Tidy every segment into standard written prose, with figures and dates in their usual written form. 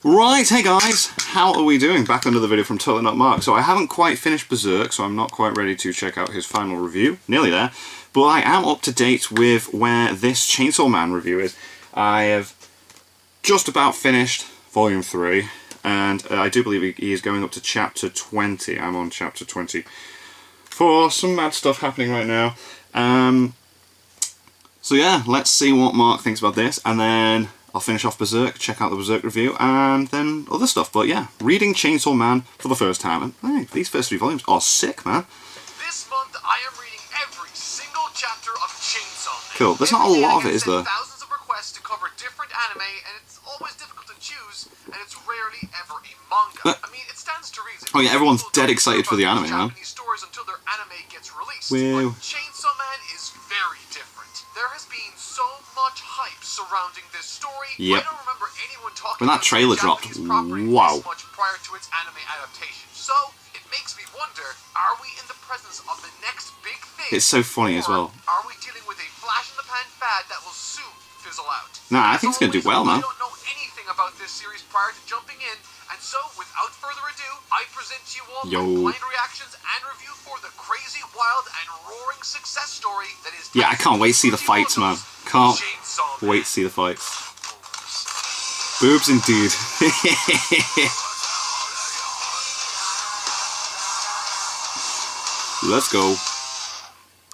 Right, hey guys, how are we doing? Back another video from Totally Not Mark. So I haven't quite finished Berserk, so I'm not quite ready to check out his final review. Nearly there. But I am up to date with where this Chainsaw Man review is. I have just about finished Volume 3, and I do believe he is going up to Chapter 20. I'm on Chapter 24. Some mad stuff happening right now. So yeah, let's see what Mark thinks about this, and then I'll finish off Berserk, check out the Berserk review, and then other stuff. But yeah, reading Chainsaw Man for the first time, and hey, these first 3 volumes are sick, man. This month I am reading every single chapter of Chainsaw Man. Cool. There's not a lot of it, is there? Thousands of requests to cover different anime, and it's always difficult to choose, and it's rarely ever a manga. I mean, it stands to reason. Oh yeah, everyone's dead excited for the anime, man. Japanese stories until their anime gets released. Well, but Chainsaw Man is very different. There has been so much hype surrounding this story. Yep. I don't remember anyone talking when that trailer about dropped, wow, this much prior to its anime adaptation. So it makes me wonder: are we in the presence of the next big thing? It's so funny as well. Are we dealing with a flash-in-the-pan fad that will soon fizzle out? Nah, I think it's gonna do well, man. I don't know anything about this series prior to jumping in, and so without further ado, I present to you all my blind reactions and review for the crazy, wild, and roaring success story that is. Yeah, I can't wait to see the fights, man. Can't wait to see the fights. Boobs indeed. Let's go.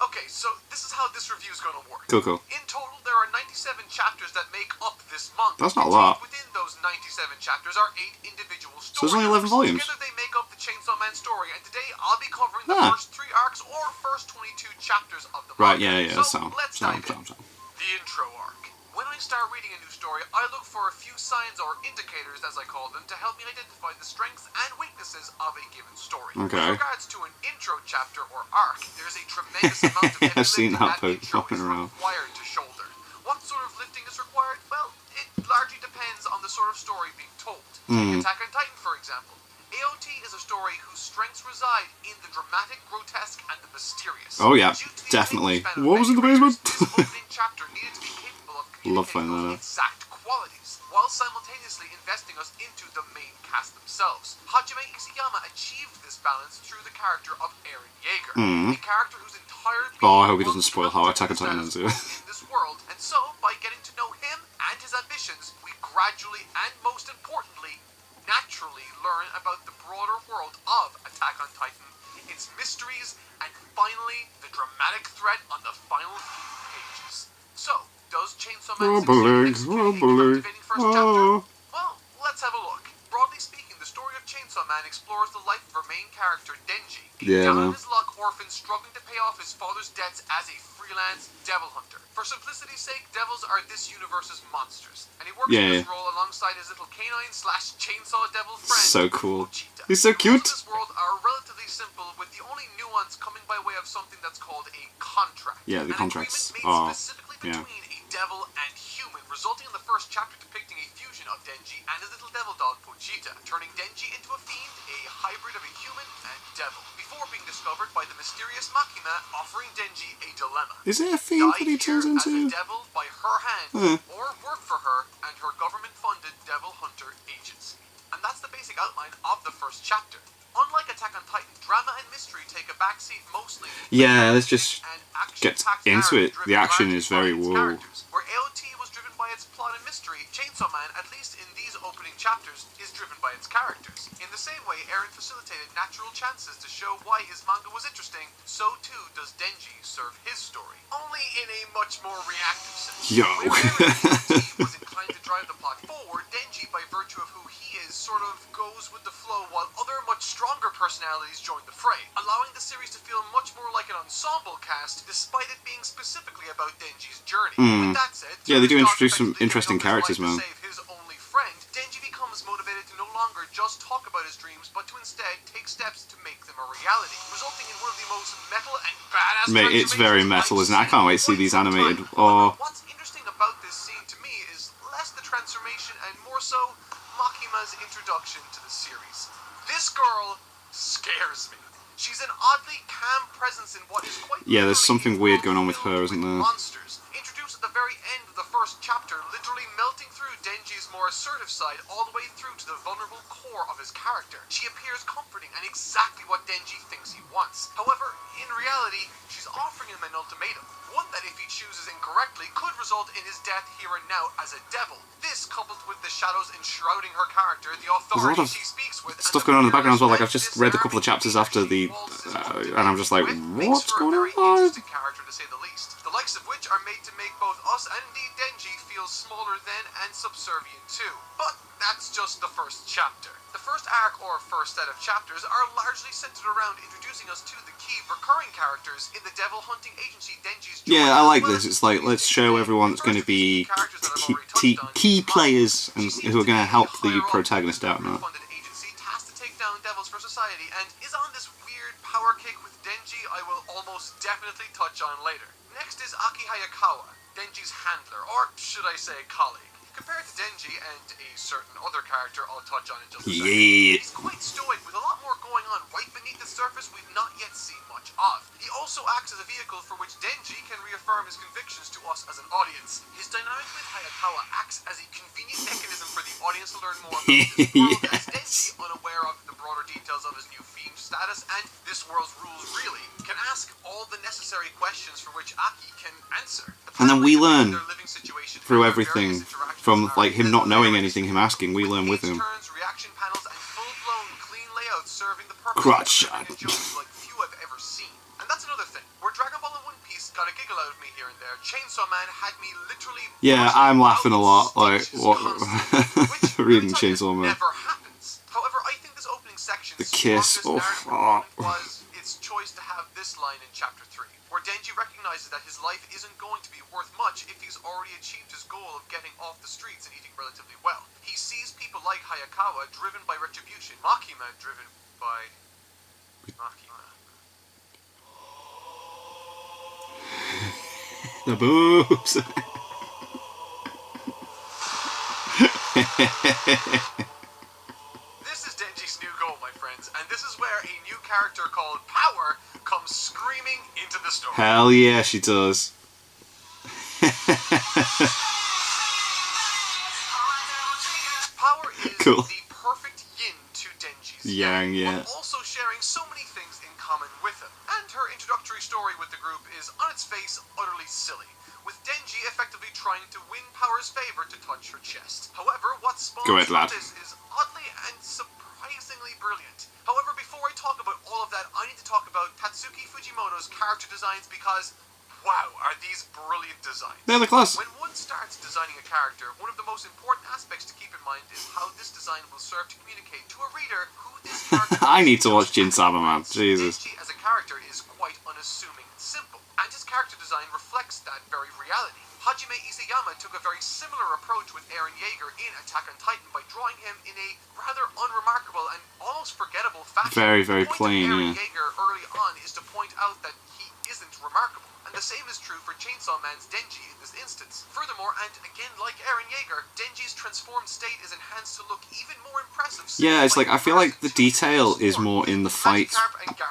Okay, so this is how this review is going to work. Cool. In total, there are 97 chapters that make up this month. That's not a lot. Within those 97 chapters are 8 individual stories. So there's only 11 volumes. Together they make up the Chainsaw Man story, and today I'll be covering the first 3 arcs or first 22 chapters of the manga. Right, yeah, So let's dive in. The intro arc. When I start reading a new story, I look for a few signs or indicators, as I call them, to help me identify the strengths and weaknesses of a given story. Okay. With regards to an intro chapter or arc, there's a tremendous amount of heavy I've seen lifting that post flopping around. required to shoulder. What sort of lifting is required? Well, it largely depends on the sort of story being told. Take Attack on Titan, for example. AOT is a story whose strengths reside in the dramatic, grotesque, and the mysterious. Oh yeah, definitely. What was in the basement? Opening chapter needed to be capable of communicating those exact qualities, while simultaneously investing us into the main cast themselves. Hajime Isayama achieved this balance through the character of Eren Yeager, a character whose entire I hope he doesn't spoil how Attack on Titan ends here. in this world, and so by getting to know him and his ambitions, we gradually and most importantly, naturally learn about the broader world of Attack on Titan, its mysteries, and finally, the dramatic threat on the final few pages. So, does Chainsaw Man succeed in first chapter? Well, let's have a look. Broadly speaking, the story of Chainsaw Man explores the life of our main character, Denji, down on his luck orphan struggling to pay off his father's debts as a freelance devil hunter. For simplicity's sake, devils are this universe's monsters, and he works in this role alongside his little canine/chainsaw devil friend. So cool. Pochita. He's so cute. The rules of this world are relatively simple, with the only nuance coming by way of something that's called a contract. Yeah, the contracts are specifically between a devil and human, resulting in the first chapter depicting a fusion of Denji and his little devil dog Pochita, turning Denji into a fiend, a hybrid of a human and devil, before being discovered by the mysterious Makima, offering Denji a dilemma. Is it a fiend that he turns into? As a devil by her hand, or work for her and her government-funded devil hunter agency. And that's the basic outline of the first chapter. Unlike Attack on Titan, drama and mystery take a backseat mostly. Yeah, let's just get into it. The action is very whoa. Where AOT was driven by its plot and mystery, Chainsaw Man, at least in these opening chapters, is driven by its characters. In the same way Eren facilitated natural chances to show why his manga was interesting, so too does Denji serve his story. Only in a much more reactive sense. Yo. Where AOT was inclined to drive the plot forward, Denji, by virtue of who he is, sort of goes with the flow, while other much stronger personalities join the fray, allowing the series to feel much more like an ensemble cast, despite it being specifically about Denji's journey. With that said, yeah, they do introduce some interesting characters, man. Save his only friend, Denji becomes motivated to no longer just talk about his dreams, but to instead take steps to make them a reality, resulting in one of the most metal and badass. Mate, it's very metal, isn't it? I can't wait to see these animated. Oh. What's interesting about this scene to me is less the transformation and more so Makima's introduction to the series. This girl scares me. She's an oddly calm presence in what is quite there's something weird going on with her, isn't there? Monsters. Introduced at the very end of the first chapter literally melting through Denji's more assertive side all the way through to the vulnerable core of his character. She appears comforting and exactly what Denji thinks he wants. However, in reality, she's offering him an ultimatum. One that if he chooses incorrectly could result in his death here and now as a devil. This coupled with the shadows enshrouding her character, the authority she speaks with, stuff going on in the background as well. Like I've just read a couple of chapters after the, and I'm just like, what's going on? Interesting character to say the least. The likes of which are made to make both us and indeed Denji feel smaller than and subservient too. But that's just the first chapter. The first arc or first set of chapters are largely centered around introducing us to the key recurring characters in the devil hunting agency Denji's joined. Yeah, I like this. It's like, let's show everyone that's going to be key players and who are going to help the protagonist out now. Agency tasked to take down devils for society and is on this weird power kick with Denji I will almost definitely touch on later. Next is Aki Hayakawa, Denji's handler, or should I say colleague. Compared to Denji and a certain other character I'll touch on in just a second, he's quite stoic with a lot more going on right beneath the surface we've not yet seen much of. He also acts as a vehicle for which Denji can reaffirm his convictions to us as an audience. His dynamic with Hayakawa acts as a convenient mechanism for the audience to learn more about this world as Denji, unaware of the broader details of his new fiend status and this world's rules really, can ask all the necessary questions for which Aki can answer. And then we learn through everything. From like him not knowing anything, him asking, we learn with him. Reaction panels and full-blown clean layouts serving the purpose crotch shot like few I've ever seen. And that's another thing. Where Dragon Ball and One Piece got a giggle out of me here and there, Chainsaw Man had me literally. Yeah, I'm laughing a lot. Like what? Reading Chainsaw Man. Never happens. However, I think this opening section. The kiss. Oh. Was its choice to have this line in chapter 3. Where Denji recognizes that his life isn't going to be worth much if he's already achieved his goal of getting off the streets and eating relatively well. He sees people like Hayakawa driven by retribution, Makima driven by... Makima. The boobs. This is Denji's new goal, my friends, and this is where a new character called Power comes screaming into the story. Hell yeah, she does. Power is cool. The perfect yin to Denji's yang, yeah. while also sharing so many things in common with him. And her introductory story with the group is, on its face, utterly silly, with Denji effectively trying to win Power's favor to touch her chest. However, what spawns from this is oddly and surprisingly brilliant. However, before I talk about all of that, I need to talk about Tatsuki Fujimoto's character designs because, wow, are these brilliant designs. They're the class. When one starts designing a character, one of the most important aspects to keep in mind is how this design will serve to communicate to a reader who this character is. I need to watch Gin-Sama, man. Jesus. Denji as a character is quite unassuming and simple, and his character design reflects that very reality. Hajime Isayama took a very similar approach with Eren Yeager in Attack on Titan by drawing him in a rather unremarkable and almost forgettable fashion. Very, very plain, Eren yeah. Yeager early on is to point out that he isn't remarkable, and the same is true for Chainsaw Man's Denji in this instance. Furthermore, and again like Eren Yeager, Denji's transformed state is enhanced to look even more impressive. Yeah, it's like, I feel like the detail is more in the fight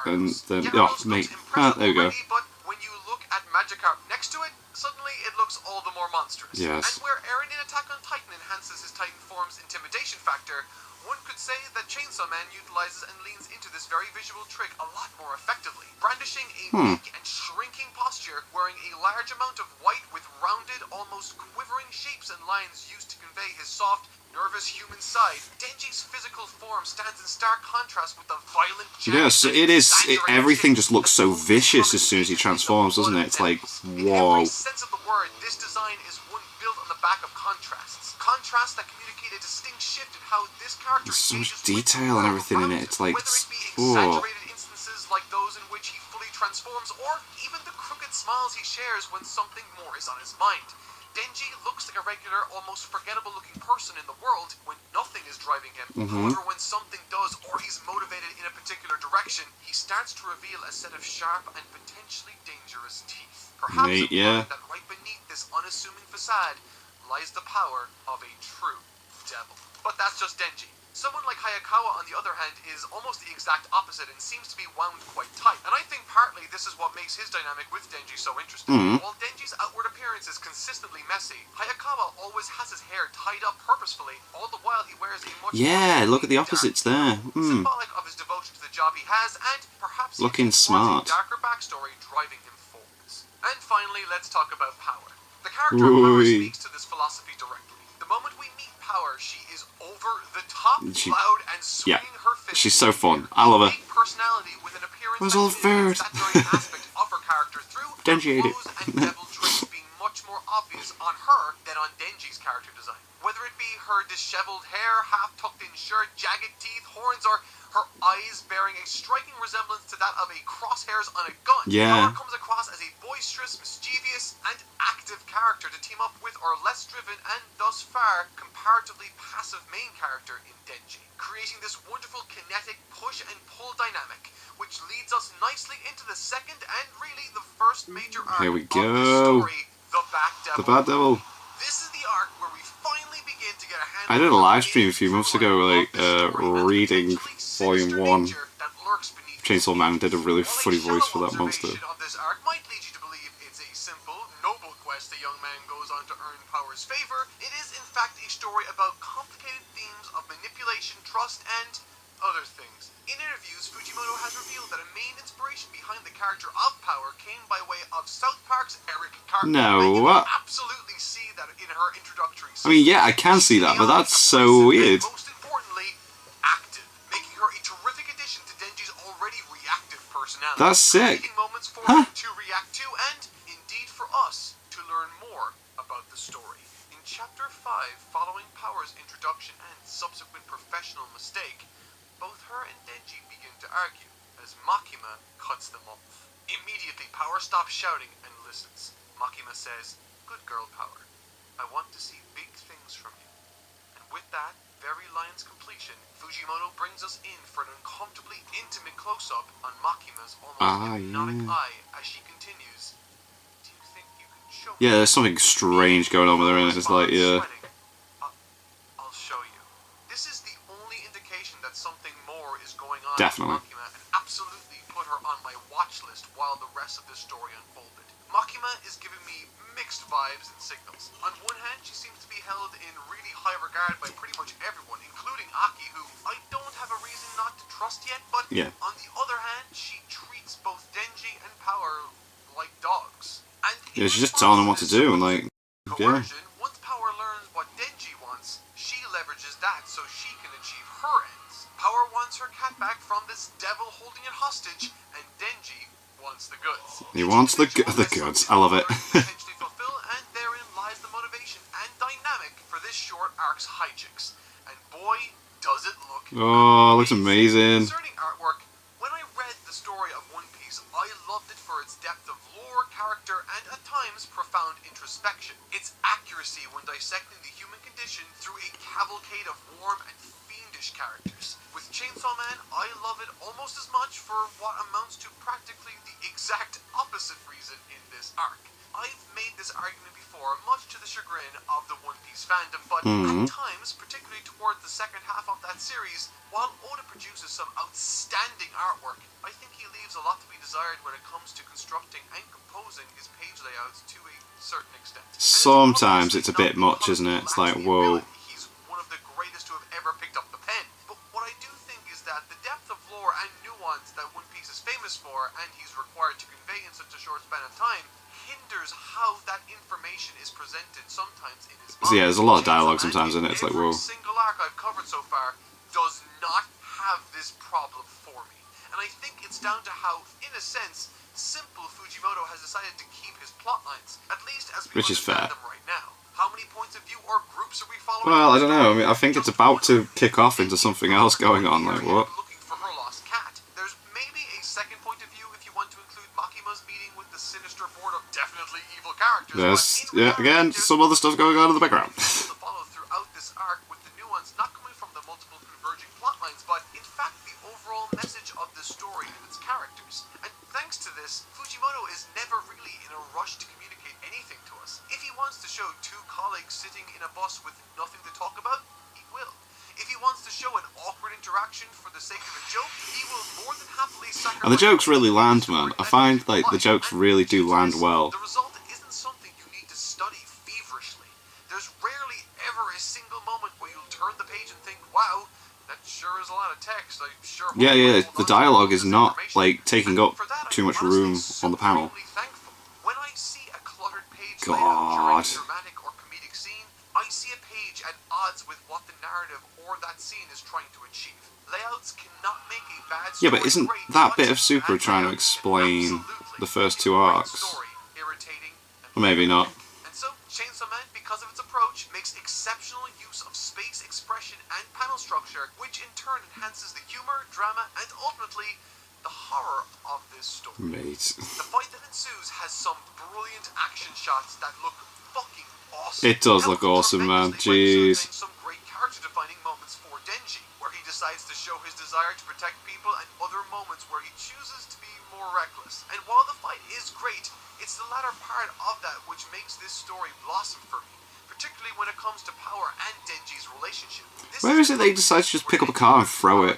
than oh, mate. Ah, there we go. But when you look at Magikarp next to it, suddenly it looks all the more monstrous. Yes. And where Eren in Attack on Titan enhances his Titan form's intimidation factor, one could say that Chainsaw Man utilizes and leans into this very visual trick a lot more effectively. Brandishing a weak and shrinking posture, wearing a large amount of white with rounded, almost quivering shapes and lines used to convey his soft, nervous human side, Denji's physical form stands in stark contrast with the violent... Yes, it is. Everything just looks so vicious as soon as he transforms, doesn't it? It's like, whoa. In every sense of the word, this design is one built on the back of contrasts. Contrasts that communicate a distinct shift in how this character... There's so much detail and everything in it. It's like, whether it be exaggerated instances like those in which he fully transforms, or even the crooked smiles he shares when something more is on his mind. Denji looks like a regular, almost forgettable-looking person in the world when nothing is driving him. However, when something does, or he's motivated in a particular direction, he starts to reveal a set of sharp and potentially dangerous teeth. Perhaps that right beneath this unassuming facade lies the power of a true devil. But that's just Denji. Someone like Hayakawa, on the other hand, is almost the exact opposite and seems to be wound quite tight. And I think partly this is what makes his dynamic with Denji so interesting. While Denji's outward appearance is consistently messy, Hayakawa always has his hair tied up purposefully, all the while he wears a much look at the opposites there. symbolic of his devotion to the job he has, and perhaps Looking a smart. darker backstory driving him forwards. And finally, let's talk about Power. The character of Power speaks to this philosophy directly. The moment we meet Power, she is over the top, loud, and swinging her fist. She's so fun. I love her. Big personality with an appearance Was all third. that very aspect of her character through Denji ate it. clothes and devil traits being much more obvious on her than on Denji's character design. Whether it be her disheveled hair, half tucked in shirt, jagged teeth, horns, or her eyes bearing a striking resemblance to that of a crosshairs on a gun. Power comes across as a boisterous, mischievous, and active character to team up with our less driven and thus far comparatively passive main character in Denji, creating this wonderful kinetic push and pull dynamic, which leads us nicely into the second and really the first major arc Here we of this go. story, The Bad Devil. The Bad Devil. This is the arc where we finally begin to get a handle. I did a live stream a few months ago, like, reading Volume 1. Chainsaw Man did a really funny voice for that monster. Of this arc might lead you to believe it's a simple, noble quest a young man goes on to earn Power's favor. It is, in fact, a story about complicated themes of manipulation, trust, and other things. In interviews, Fujimoto has revealed that a main inspiration behind the character of Power came by way of South Park's Eric Cartman. No, and you what? can absolutely see that in her introductory I mean, yeah, I can see that, but that's so weird. Most importantly, active, making her a terrific addition to Denji's already reactive personality. That's sick. Creating moments for him to react to, and indeed for us to learn more about the story. In Chapter 5, following Power's introduction and subsequent professional mistake, both her and Denji begin to argue as Makima cuts them off. Immediately, Power stops shouting and listens. Makima says, "Good girl, Power. I want to see big things from you." And with that very line's completion, Fujimoto brings us in for an uncomfortably intimate close-up on Makima's almost hypnotic eye as she continues. "Do you think you can show me?" Yeah, there's something strange going on with her, and it's like, yeah. I'll show you. This is the only indication that something more is going on Definitely. with Makima, and absolutely put her on my watch list while the rest of this story unfolded. Makima is giving me mixed vibes and signals. On one hand, she seems to be held in really high regard by pretty much everyone, including Aki, who I don't have a reason not to trust yet, but on the other hand, she treats both Denji and Power like dogs. And Yeah, she's just telling them what to do, and like, coercion, once Power learns what Denji wants, she leverages that so she can achieve her ends. Power wants her cat back from this devil holding it hostage, and Denji wants the goods. He wants the goods. I love it. Potentially fulfill, and therein lies the motivation and dynamic for this short arc's hijinks. And boy, does it look Oh, it looks amazing. Concerning artwork, when I read the story of One Piece, I loved it for its depth of lore, character, and at times profound introspection. Its accuracy when dissecting the human condition through a cavalcade of warm and fiendish characters. With Chainsaw Man, I love it almost as much for what amounts to practically the exact opposite reason in this arc. I've made this argument before, much to the chagrin of the One Piece fandom, but at times, particularly toward the second half of that series, while Oda produces some outstanding artwork, I think he leaves a lot to be desired when it comes to constructing and composing his page layouts to a certain extent. Sometimes it's a bit much, isn't it? It's like, whoa. He's one of the greatest to have ever picked up the pen. But what I do think is that the depth of lore and nuance that One Piece is famous for, and he's required to convey in such a short span of time, hinders how that information is presented sometimes in his mind. Yeah, there's a lot of dialogue sometimes in it. It's like, whoa. Every single arc I've covered so far does not have this problem for me. And I think it's down to how, in a sense, simple Fujimoto has decided to keep his plot lines, at least as we Which is understand fair. them right now. How many points of view or groups are we following? Well, I don't know. I mean, I think it's about to kick off into something else going on. Like, what? Looking for her lost cat. There's maybe a second point of view if you want to include Makima's meeting with the sinister board of definitely evil characters. There's, but in yeah, again, reality, some other stuff going on in the background. to follow throughout this arc with the nuance not coming from the multiple converging plot lines, but in fact the overall message of the story and its characters. And thanks to this, Fujimoto is never really in a rush to communicate anything to us. If he wants to show two colleagues sitting in a bus with nothing to talk about, he will. If he wants to show an action for the sake of a joke, he will more than happily sacrifice. And the jokes really land, man. I find like the jokes really do land well. The result isn't something you need to study feverishly. There's rarely ever a single moment where you'll turn the page and think, wow, that sure is a lot of text. I sure hope Yeah, the dialogue is this not information. like taking up For that, too I'm much room honestly on the panel. supremely thankful. When I see a cluttered page God. laid out during a dramatic or comedic scene, I see a page at odds with what the narrative or that scene is trying to achieve. Layouts cannot make a bad story. Yeah, but isn't great, that but bit of Super bad trying to layout can explain absolutely the first make two a great arcs? story irritating and Or maybe not. And so, Chainsaw Man, because of its approach, makes exceptional use of space expression and panel structure, which in turn enhances the humor, drama, and ultimately, the horror of this story. Mate. The fight that ensues has some brilliant action shots that look fucking awesome. It does look Helped awesome, man. tremendously by Jeez. facilitating some great character-defining moments for Denji, where he decides to show his desire to protect people, and other moments where he chooses to be more reckless. And while the fight is great, it's the latter part of that which makes this story blossom for me, particularly when it comes to Power and Denji's relationship. Where is it they decide to just pick up a car and throw it?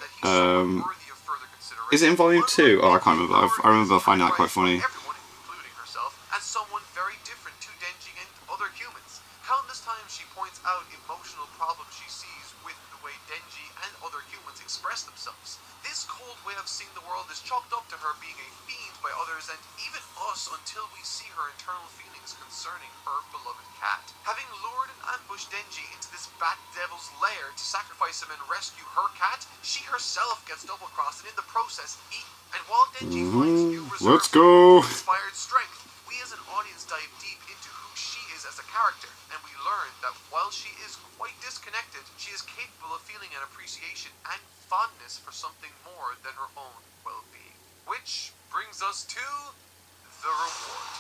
Is it in volume 2? Oh, I can't remember. I remember finding that quite funny. Everyone, including herself, as someone very different to Denji and other humans. Countless times she points out emotional problems she sees with the way Denji and other humans express themselves. This cold way of seeing the world is chalked up to her being a fiend by others and even us until we see her internal feelings concerning her beloved cat. Having lured and ambushed Denji into this bat devil's lair to sacrifice him and rescue her cat, she herself gets double-crossed and in the process eaten. And while Denji finds new reserve Let's go. inspired strength, we as an audience dive deep into who she is as a character, and we learn that while she is quite disconnected, she is capable of feeling an appreciation and fondness for something more than her own well-being. Which brings us to the reward.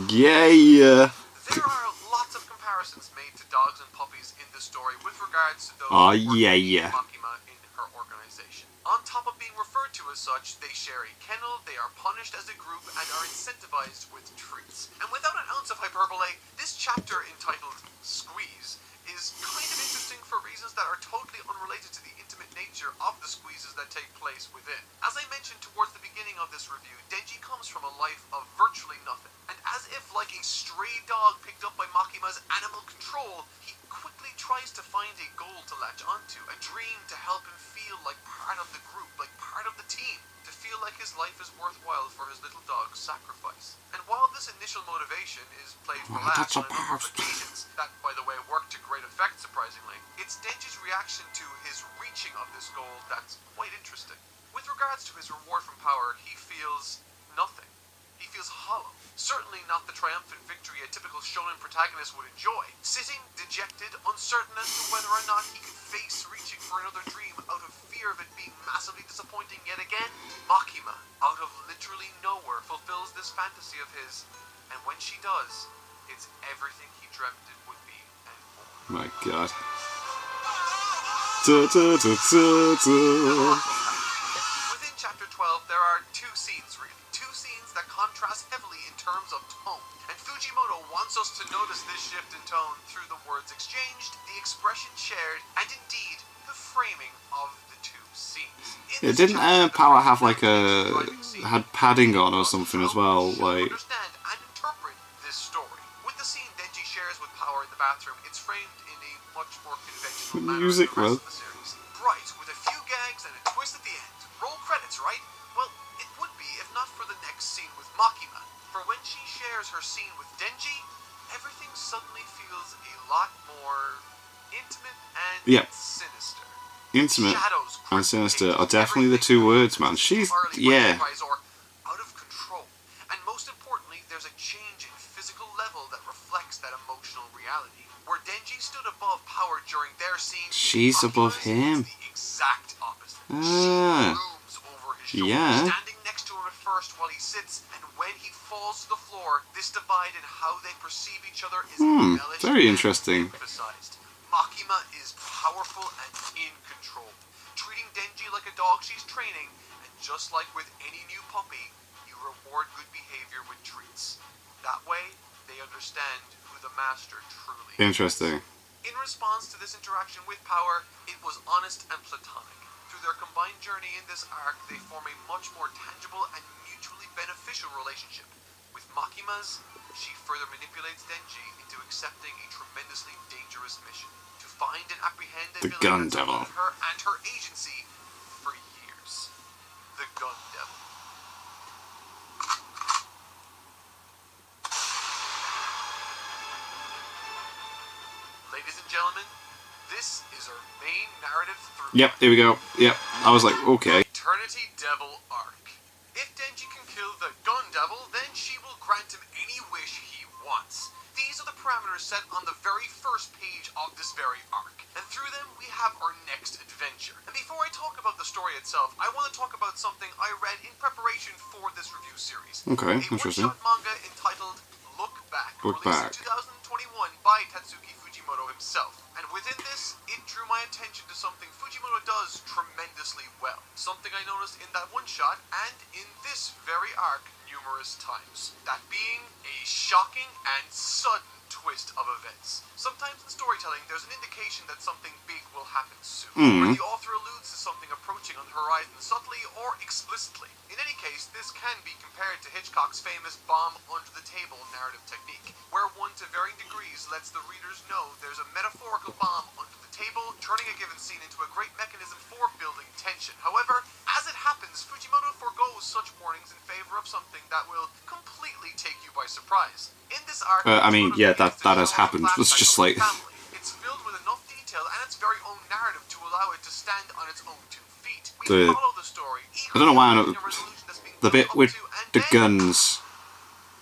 Yeah. There are lots of comparisons made to dogs and puppies in the story with regards to those Oh, working yeah. with Makima in her organization. On top of being referred to as such, they share a kennel, they are punished as a group, and are incentivized with treats. And without an ounce of hyperbole, this chapter entitled Squeeze is kind of interesting for reasons that are totally unrelated to the intimate nature of the squeezes that take place within. As I mentioned towards the beginning of this review, Denji comes from a life of virtually nothing. And as if like a stray dog picked up by Makima's animal control, he quickly tries to find a goal to latch onto, a dream to help him feel like part of the group, like part of the team, to feel like his life is worthwhile for his little dog's sacrifice. And while this initial motivation is played for laughs on a number of occasions, that, by the way, worked to great effect surprisingly, it's Denji's reaction to his reaching of this goal that's quite interesting. With regards to his reward from Power, he feels nothing. He feels hollow. Certainly not the triumphant victory a typical shonen protagonist would enjoy. Sitting, dejected, uncertain as to whether or not he could face reaching for another dream out of fear of it being massively disappointing yet again, Makima, out of literally nowhere, fulfills this fantasy of his, and when she does, it's everything he dreamt it would be and more. My God. Within chapter 12, there are two scenes, really. Two scenes that contrast heavily in terms of tone. And Fujimoto wants us to notice this shift in tone through the words exchanged, the expression shared, and indeed, the framing of the two scenes. Yeah, didn't Power have like had padding on or something as well? Like. Understand and interpret this story. With the scene Denji shares with Power in the bathroom, it's framed in a much more conventional manner Music, than the well. rest of the series. Bright, with a few gags and a twist at the end. Roll credits, right? Well, it would be if not for the next scene with Makima. For when she shares her scene with Denji, everything suddenly feels a lot more intimate and sinister. Intimate Shadows, and sinister are definitely the two words, man. She's, yeah. Or out of control. And most importantly, there's a change in physical level that reflects that emotional reality. Where Denji stood above Power during their scene, She's above him. The exact opposite. Ah. She looms over his shoulder, Yeah. standing next to him at first while he sits, and when he falls to the floor, this divide in how they perceive each other is embellished very and interesting. emphasized. Makima is powerful and in control, treating Denji like a dog she's training, and just like with any new puppy, you reward good behavior with treats. That way, they understand who the master truly is. Interesting. In response to this interaction with Power, it was honest and platonic. Through through their combined journey in this arc, they form a much more tangible and mutually beneficial relationship. With Makima's, she further manipulates Denji into accepting a tremendously dangerous mission to find and apprehend a The villain Gun that's Devil. eluded her and her agency for years. The Gun Devil. Ladies and gentlemen, this is our main narrative through. Yep, here we go. Yep, I was like, okay. Eternity Devil arc. If Denji can kill the Gun Devil, then she will grant him any wish he wants. These are the parameters set on the very first page of this very arc, and through them we have our next adventure. And before I talk about the story itself, I want to talk about something I read in preparation for this review series. Okay, A interesting. one-shot manga entitled Look Back, Look released Back. in 2021 by Tatsuki Fujimoto himself. And within this, it drew my attention to something Fujimoto does tremendously well. Something I noticed in that one shot and in this very arc numerous times. That being a shocking and sudden twist of events. Sometimes in storytelling, there's an indication that something big will happen soon, where the author alludes to something approaching on the horizon subtly or explicitly. In any case, this can be compared to Hitchcock's famous bomb under the table narrative technique, where one to varying degrees lets the readers know there's a metaphorical bomb under the table, turning a given scene into a great mechanism for building tension. However, as it happens, Fujimoto forgoes such warnings in favor of something that will completely take you by surprise. In this arc, I mean, yeah, that has show happened. the It's just flashback of like... the family. It's filled with enough detail and its very own narrative to allow it to stand on its own 2 feet. We follow the story. I don't know why I know... The bit with the then guns...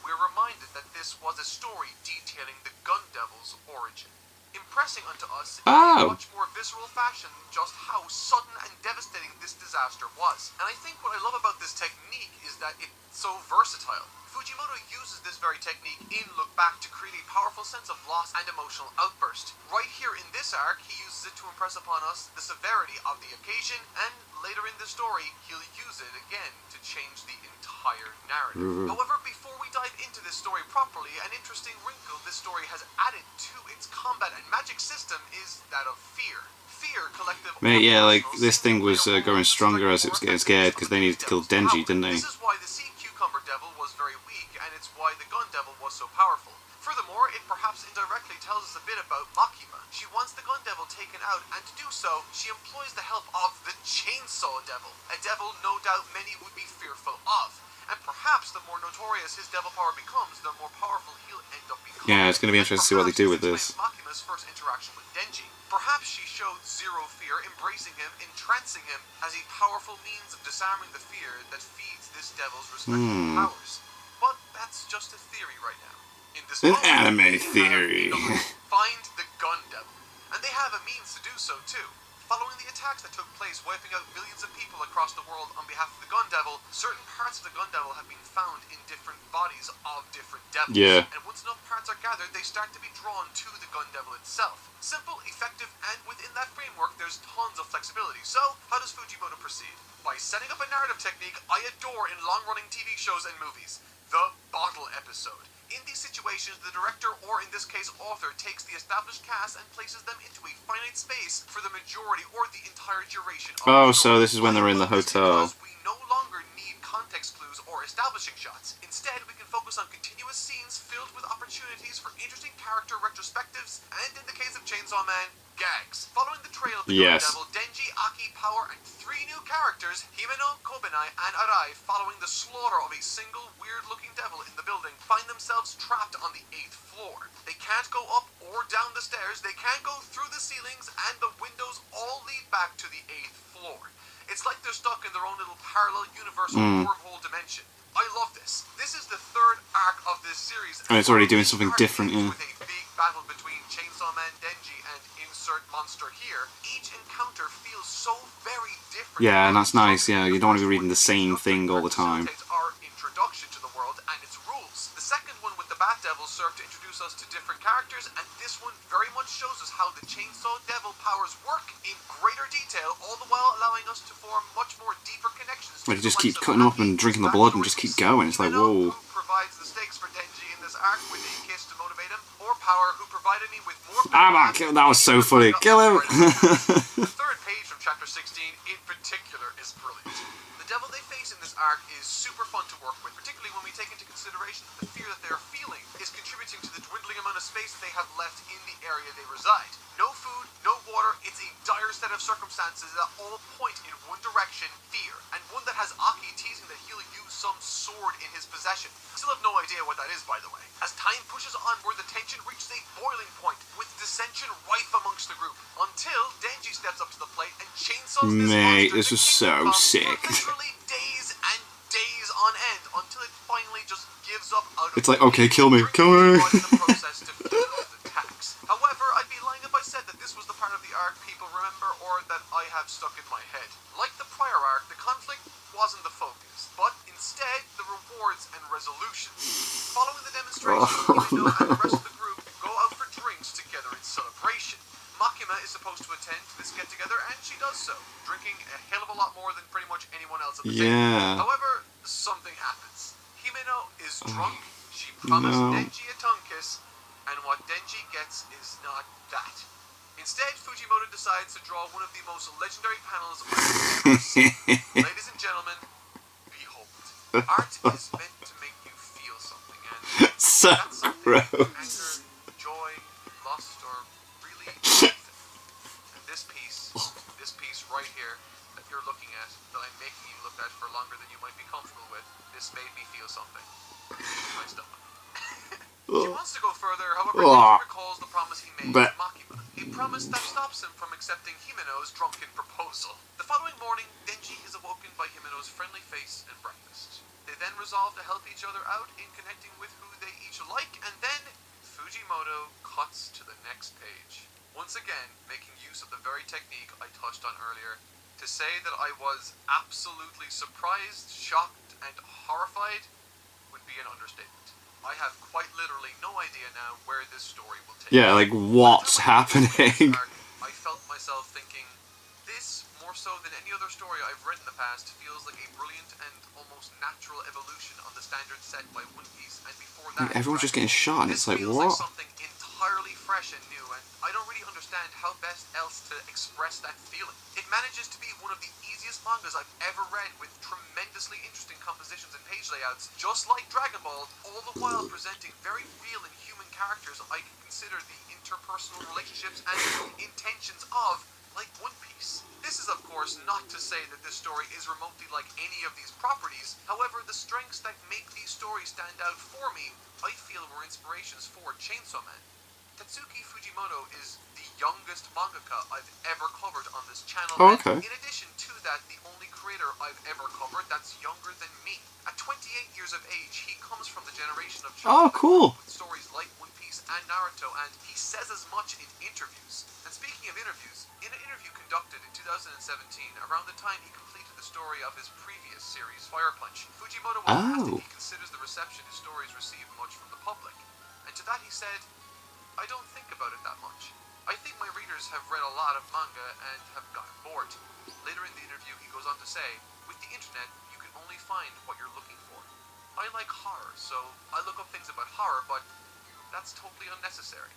we're reminded that this was a story detailing the Gun Devil's origin, impressing unto us in a much more visceral fashion just how sudden and devastating this disaster was. And I think what I love about this technique is that it's so versatile. Fujimoto uses this very technique in Look Back to create a powerful sense of loss and emotional outburst. Right here in this arc, he uses it to impress upon us the severity of the occasion, and later in the story, he'll use it again to change the entire narrative. However, before we dive into this story properly, an interesting wrinkle this story has added to its combat and magic system is that of fear. Fear, collective... Mate, yeah, like, this thing was growing stronger as it was getting scared, because they needed to kill Denji, didn't they? This is why the Sea Cucumber Devil was very weak, and it's why the Gun Devil was so powerful. Furthermore, it perhaps indirectly tells us a bit about Makima. She wants the Gun Devil taken out, and to do so, she employs the help of the Chainsaw Devil, a devil no doubt many would be fearful of. And perhaps the more notorious his devil power becomes, the more powerful he'll end up becoming. Yeah, it's going to be interesting to see what they do with this. Makima's first interaction with Denji. Perhaps she showed zero fear, embracing him, entrancing him as a powerful means of disarming the fear that feeds this devil's respective powers. But that's just a theory right now. In this An moment, anime theory. Find the Gun Devil. And they have a means to do so too. Following the attacks that took place, wiping out millions of people across the world on behalf of the Gun Devil, certain parts of the Gun Devil have been found in different bodies of different devils. Yeah. And once enough parts are gathered, they start to be drawn to the Gun Devil itself. Simple, effective, and within that framework, there's tons of flexibility. So, how does Fujimoto proceed? By setting up a narrative technique I adore in long-running TV shows and movies. The bottle episode. In these situations, the director, or in this case author, takes the established cast and places them into a finite space for the majority or the entire duration of the story. So this is when they're in the hotel. Because we no longer need context clues or establishing shots. Instead, we can focus on continuous scenes filled with opportunities for interesting character retrospectives, and in the case of Chainsaw Man, gags. Following the trail of the Gun Devil, Denji, Aki, Power, and 3 new characters, Himeno, Kobenai, and Arai, following the slaughter of a single weird-looking devil in the building, find themselves trapped on the 8th floor. They can't go up or down the stairs, they can't go through the ceilings, and the windows all lead back to the 8th floor. It's like they're stuck in their own little parallel universal wormhole dimension. I love this. This is the 3rd arc of this series. And it's already doing something different, yeah. With a big battle between Chainsaw Man, Denji, and insert monster here. Each encounter feels so very different. Yeah, and that's nice, yeah. You don't want to be reading the same thing all the time. Our introduction to the world and its rules. The second one with the Bat Devil served to introduce us to different characters, and this one very much shows us how the Chainsaw Devil powers work in greater detail, all the while allowing us to form much more deeper connections. Like, you just keep cutting up and drinking the blood and just keep going. It's like, whoa. Who provides the stakes for Denji in this arc with a kiss to motivate him, or Power, who provided me with more... That was so funny. Kill him! The 3rd page from chapter 16 in particular is brilliant. The devil they face in this arc is super fun to work with, particularly when we take into consideration that the fear that they're feeling is contributing to the dwindling amount of space they have left in the area they reside. No food, no water, it's a dire set of circumstances that all point in one direction, fear, and one that has Aki teasing that he'll use some sword in his possession. Still have no idea what that is, by the way. As time pushes onward, the tension reaches a boiling point, with dissension rife amongst the group, until Denji steps up to the plate and chainsaws this Mate, monster this to is so Kingdom Come sick. for literally days and days on end, until it finally just gives up out of It's like, okay, kill me, kill me. in the process to feel those attacks. However, I'd be lying if I said that this was the part of the arc people remember or that I have stuck in my head. Like the prior arc, the conflict wasn't the focus, but instead the rewards and resolutions. Following the demonstration, Himeno and the rest of the group go out for drinks together in celebration. Makima is supposed to attend this get-together, and she does so, drinking a hell of a lot more than pretty much anyone else at the table. However, something happens. Himeno is drunk, she promised Denji a tongue kiss, and what Denji gets is not that. Instead, Fujimoto decides to draw one of the most legendary panels I've ever seen. Ladies and gentlemen, behold. Art is meant to make you feel something, and So that's something gross. anger, joy, lust, or really anything. And this piece right here that you're looking at, that I'm making you look at for longer than you might be comfortable with, this made me feel something. My stomach. He wants to go further, however, he recalls the promise he made to Makima. A promise that stops him from accepting Himeno's drunken proposal. The following morning, Denji is awoken by Himeno's friendly face and breakfast. They then resolve to help each other out in connecting with who they each like, and then Fujimoto cuts to the next page. Once again, making use of the very technique I touched on earlier. To say that I was absolutely surprised, shocked, and horrified would be an understatement. I have quite literally no idea now where this story will take. Yeah, like what's happening? I felt myself thinking, this, more so than any other story I've read in the past, feels like a brilliant and almost natural evolution on the standard set by One Piece, and before that, Everyone's just getting shot, and it's like, feels what? like something entirely fresh and new, and I don't really understand how best else to express that feeling. It manages to be one of the easiest mangas I've ever read, with tremendously interesting compositions and page layouts, just like Dragon Ball, all the while presenting very real and human characters I can consider the interpersonal relationships and intentions of, like One Piece. This is, of course, not to say that this story is remotely like any of these properties. However, the strengths that make these stories stand out for me, I feel were inspirations for Chainsaw Man. Tatsuki Fujimoto is the youngest mangaka I've ever covered on this channel, Oh, okay. and in addition to that, the only creator I've ever covered that's younger than me. At 28 years of age, he comes from the generation of children that grew up with stories like One Piece and Naruto, and he says as much in interviews. And speaking of interviews, in an interview conducted in 2017, around the time he completed the story of his previous series, Fire Punch, Fujimoto was asked if he considers the reception his stories receive much from the public. And to that he said, I don't think about it that much. I think my readers have read a lot of manga and have gotten bored. Later in the interview, he goes on to say, with the internet, you can only find what you're looking for. I like horror, so I look up things about horror, but that's totally unnecessary.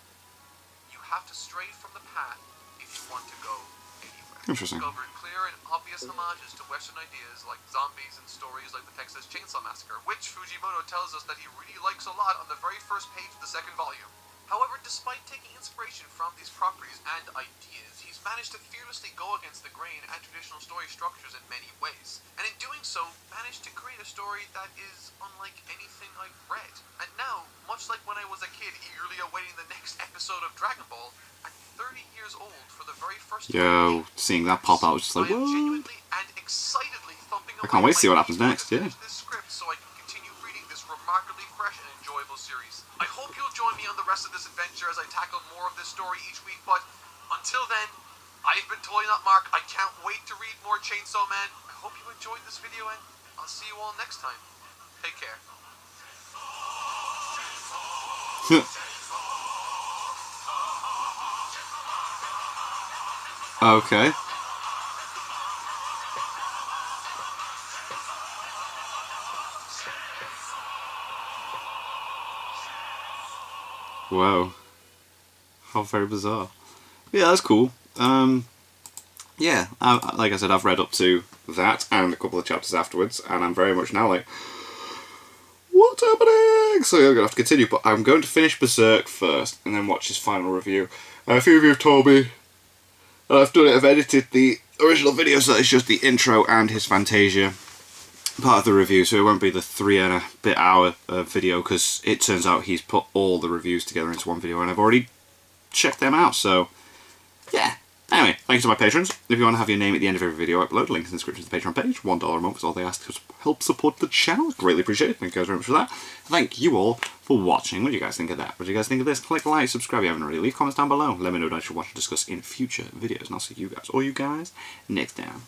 You have to stray from the path if you want to go anywhere. Interesting. Discovered clear and obvious homages to Western ideas like zombies and stories like the Texas Chainsaw Massacre, which Fujimoto tells us that he really likes a lot on the very first page of the second volume. However, despite taking inspiration from these properties and ideas, he's managed to fearlessly go against the grain and traditional story structures in many ways, and in doing so, managed to create a story that is unlike anything I've read. And now, much like when I was a kid eagerly awaiting the next episode of Dragon Ball, at 30 years old for the very first time, seeing that pop out was just like, I am what? genuinely and excitedly thumping away I can't wait to see what my happens keyboard next, to yeah. finish this script so I can continue reading this remarkably fresh and enjoyable series. I hope you'll join me on the rest of this adventure as I tackle more of this story each week, but until then, I've been Toy Nut Mark. I can't wait to read more Chainsaw Man. I hope you enjoyed this video, and I'll see you all next time. Take care. Okay. Wow. How very bizarre. Yeah, that's cool. yeah, like I said, I've read up to that and a couple of chapters afterwards, and I'm very much now like, what's happening? So I'm going to have to continue, but I'm going to finish Berserk first and then watch his final review. A few of you have told me that I've done it, I've edited the original video so that it's just the intro and his Fantasia part of the review, so it won't be the 3 and a bit hour video, because it turns out he's put all the reviews together into one video and I've already checked them out, so yeah. Anyway, thank you to my patrons. If you want to have your name at the end of every video I upload, link in the description to the Patreon page. $1 a month is all they ask to help support the channel. Greatly appreciate it. Thank you guys very much for that. Thank you all for watching. What do you guys think of that? What do you guys think of this? Click like, subscribe if you haven't already. Leave comments down below. Let me know what I should watch and discuss in future videos. And I'll see you guys, next time.